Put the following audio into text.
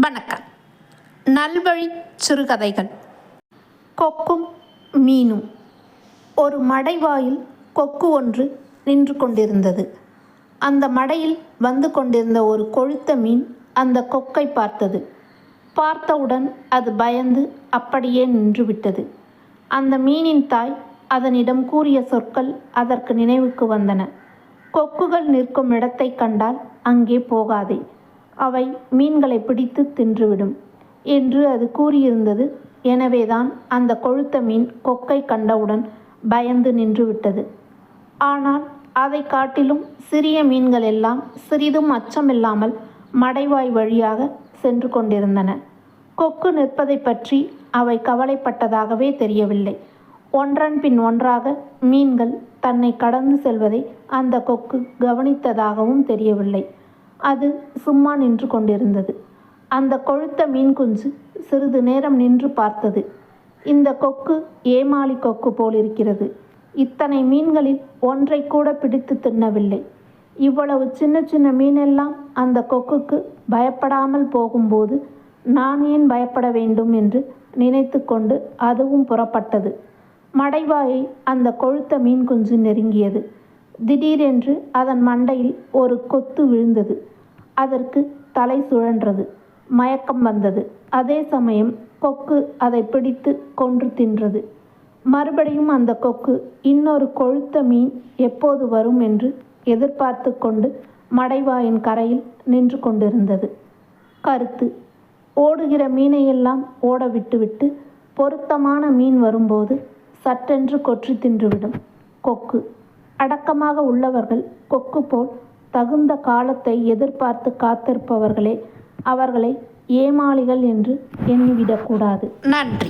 வணக்கம். நல்வழி சிறுகதைகள். கொக்கும் மீனும். ஒரு மடைவாயில் கொக்கு ஒன்று நின்று கொண்டிருந்தது. அந்த மடையில் வந்து கொண்டிருந்த ஒரு கொழுத்த மீன் அந்த கொக்கை பார்த்தது. பார்த்தவுடன் அது பயந்து அப்படியே நின்றுவிட்டது. அந்த மீனின் தாய் அதனிடம் கூறிய சொற்கள் அதற்கு நினைவுக்கு வந்தன. கொக்குகள் நிற்கும் இடத்தை கண்டால் அங்கே போகாதே, அவை மீன்களை பிடித்து தின்றுவிடும் என்று அது கூறியிருந்தது. எனவேதான் அந்த கொழுத்த மீன் கொக்கை கண்டவுடன் பயந்து நின்றுவிட்டது. ஆனால் அதை காட்டிலும் சிறிய மீன்கள் எல்லாம் சிறிதும் அச்சமில்லாமல் மடைவாய் வழியாக சென்று கொண்டிருந்தன. கொக்கு நிற்பதை பற்றி அவை கவலைப்பட்டதாகவே தெரியவில்லை. ஒன்றன் பின் ஒன்றாக மீன்கள் தன்னை கடந்து செல்வதை அந்த கொக்கு கவனித்ததாகவும் தெரியவில்லை. அது சும்மா நின்று கொண்டிருந்தது. அந்த கொழுத்த மீன் குஞ்சு சிறிது நேரம் நின்று பார்த்தது. இந்த கொக்கு ஏமாளி கொக்கு போலிருக்கிறது. இத்தனை மீன்களில் ஒன்றை கூட பிடித்து தின்னவில்லை. இவ்வளவு சின்ன சின்ன மீனெல்லாம் அந்த கொக்குக்கு பயப்படாமல் போகும்போது நான் ஏன் பயப்பட வேண்டும் என்று நினைத்து கொண்டு அதுவும் புறப்பட்டது. மடைவாயை அந்த கொழுத்த மீன் குஞ்சு நெருங்கியது. திடீரென்று அதன் மண்டையில் ஒரு கொத்து விழுந்தது. அதற்கு தலை சுழன்றது. மயக்கம் வந்தது. அதே சமயம் கொக்கு அதை பிடித்து கொன்று தின்றது. மறுபடியும் அந்த கொக்கு இன்னொரு கொழுத்த மீன் எப்போது வரும் என்று எதிர்பார்த்து கொண்டு மடைவாயின் கரையில் நின்று கொண்டிருந்தது. கருத்து: ஓடுகிற மீனையெல்லாம் ஓட விட்டுவிட்டு பொருத்தமான மீன் வரும்போது சட்டென்று கொற்றி தின்றுவிடும் கொக்கு. அடக்கமாக உள்ளவர்கள் கொக்கு போல் தகுந்த காலத்தை எதிர்பார்த்து காத்திருப்பவர்களே அவர்களை ஏமாளிகள் என்று எண்ணிவிடக்கூடாது. நன்றி.